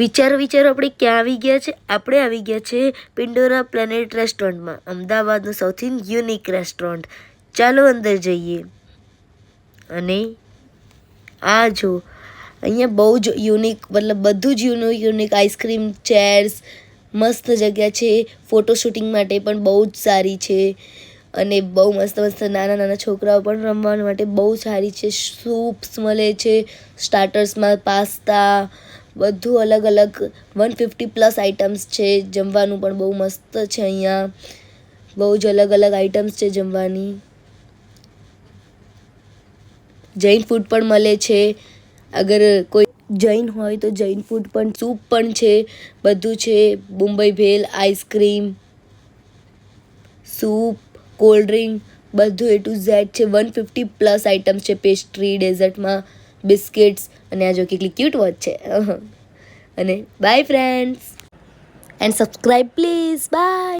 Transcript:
વિચારો આપણે ક્યાં આવી ગયા છે? આપણે આવી ગયા છે પિંડોરા પ્લેનેટ રેસ્ટોરન્ટમાં, અમદાવાદનું સૌથી યુનિક રેસ્ટોરન્ટ. ચાલો અંદર જઈએ. અને આ જો અહીંયા બહુ જ યુનિક, મતલબ બધું જ યુનિક આઈસ્ક્રીમ, ચેર્સ, મસ્ત જગ્યા છે. ફોટો શૂટિંગ માટે પણ બહુ જ સારી છે. અને બહુ મસ્ત નાના છોકરાઓ પણ રમવા માટે બહુ સારી છે. સૂપ્સ મળે છે, સ્ટાર્ટર્સમાં પાસ્તા, બધું અલગ અલગ 150+ આઇટમ્સ છે. જમવાનું પણ બહુ મસ્ત છે. અહીંયા બહુ જ અલગ અલગ આઇટમ્સ છે જમવાની. જૈન ફૂડ પણ મળે છે. અગર કોઈ જૈન હોય તો જૈન ફૂડ પણ, સૂપ પણ છે, બધું છે. Mumbai bhel, ice cream, soup, cold drink, બધું A to Z છે. 150+ આઇટમ્સ છે. પેસ્ટ્રી, ડેઝર્ટમાં બિસ્કિટ્સ. અને આ જો કેટલી ક્યુટ વોચ છે. અને bye friends, and subscribe please. By.